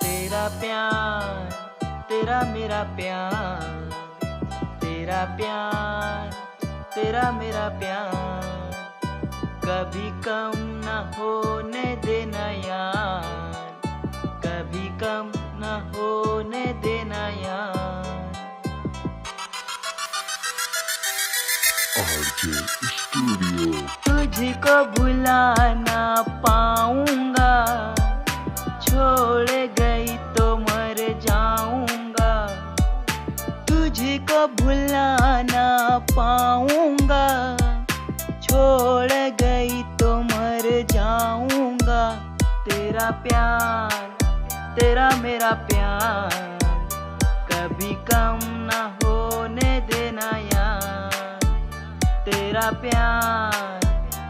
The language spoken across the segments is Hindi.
तेरा प्यार, तेरा मेरा प्यार, तेरा प्यार, तेरा मेरा प्यार, कभी कम न होने देना यार, कभी कम न होने देना यार। RJ studio. तुझको भुला ना पाऊंगा, छोड़ गई तो मर जाऊंगा। तुझको भुला ना पाऊंगा, छोड़ गई तो मर जाऊंगा। तेरा प्यार, तेरा मेरा प्यार, कभी कम ना होने देना यार। तेरा प्यार,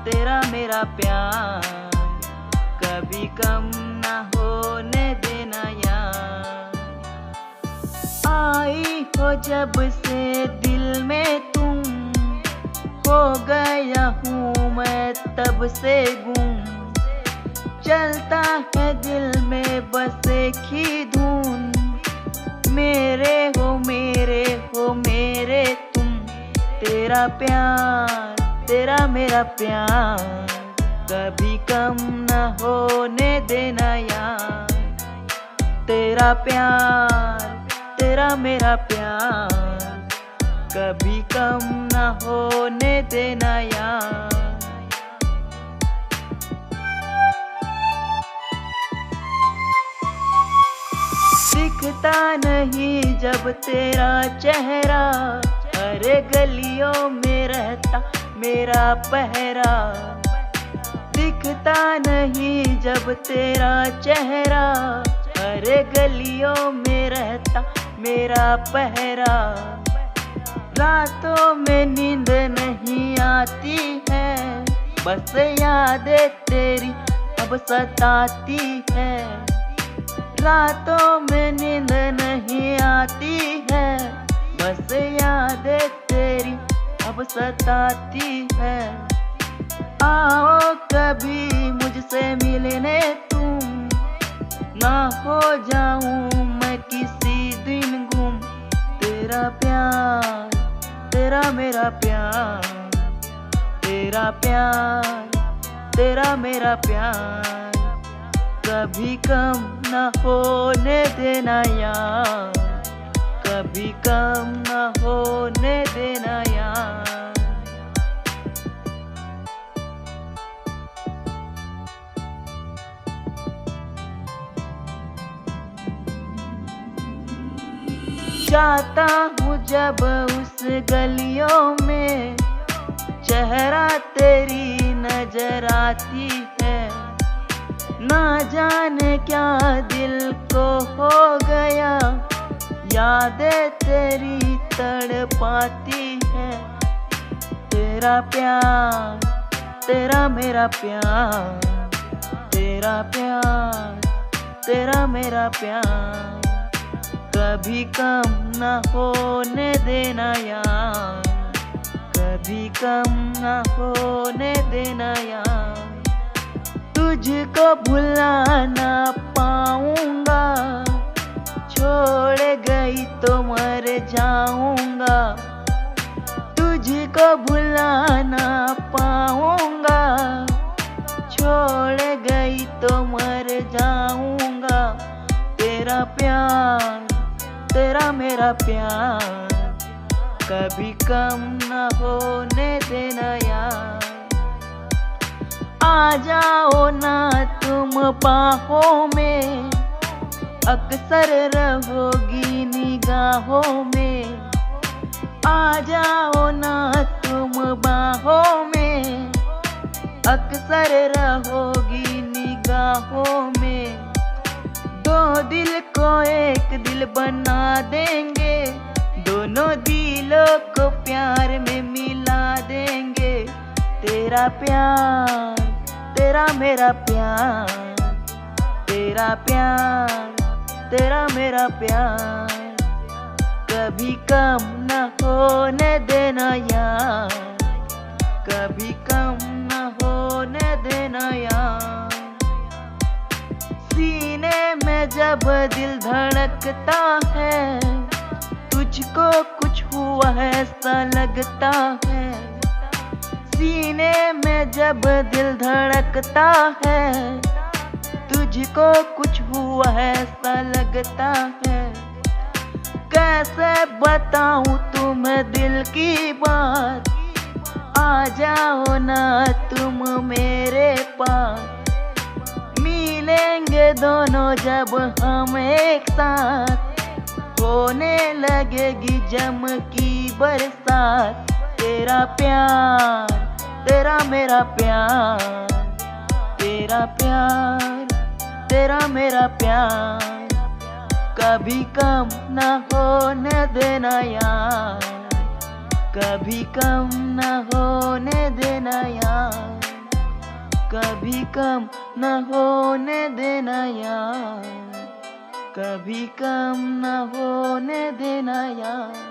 तेरा मेरा प्यार, कभी कम ना होने देना यार। आई हो जब से दिल में तुम, हो गया हूँ मैं तब से गुम। चलता है दिल में बस एक ही धुन, मेरे हो मेरे हो मेरे तुम। तेरा प्यार, तेरा मेरा प्यार, कभी कम न होने देना यार। तेरा प्यार, तेरा मेरा प्यार, कभी कम न होने देना यार। दिखता नहीं जब तेरा चेहरा, अरे गलियों में रहता मेरा पहरा। दिखता नहीं जब तेरा चेहरा, अरे गलियों में रहता मेरा पहरा। रातों में नींद नहीं आती है, बस यादें तेरी अब सताती है। रातों में नींद नहीं आती है, बस यादें तेरी अब सताती है। आओ कभी मुझसे मिलने तुम, ना हो जाऊं मैं किसी दिन गुम। तेरा प्यार, तेरा मेरा प्यार, तेरा प्यार, तेरा मेरा प्यार, कभी कम न होने देना यार, कभी कम न होने देना यार। जाता हूँ जब उस गलियों में, चेहरा तेरी नजर आती है। ना जाने क्या दिल को हो गया, यादें तेरी तड़पाती है। तेरा प्यार, तेरा मेरा प्यार, तेरा प्यार, तेरा मेरा प्यार, कभी कम न होने देना यार, कभी कम न होने देना यार। तुझको भुला ना पाऊंगा, छोड़ गई तो मर जाऊंगा। तुझको भुला ना पाऊंगा, छोड़ गई तो मर जाऊंगा। तेरा प्यार, तेरा मेरा प्यार, कभी कम न होने देना यार। आ जाओ ना तुम बाहों में, अक्सर रहोगी निगाहों में। आ जाओ ना तुम बाहों में, अक्सर रहोगी निगाहों में। दो दिल को एक दिल बना देंगे, दोनों दिलों को प्यार में मिला देंगे। तेरा प्यार, तेरा मेरा प्यार, तेरा प्यार, तेरा मेरा प्यार, कभी कम न होने देना यार, कभी कम न होने देना यार। सीने में जब जब दिल धड़कता है, तुझको कुछ हुआ ऐसा लगता है। सीने में जब दिल धड़कता है, तुझको कुछ हुआ ऐसा लगता है। कैसे बताऊं तुम्हें दिल की बात, आ जाओ ना तुम मेरे पास। मिलेंगे दोनों जब हम एक साथ, होने लगेगी जम की बरसात। तेरा प्यार, तेरा मेरा प्यार, तेरा प्यार, तेरा मेरा प्यार, कभी कम न होने देना यार, कभी कम न होने देना यार, कभी कम न होने देना यार, कभी कम न होने देना यार।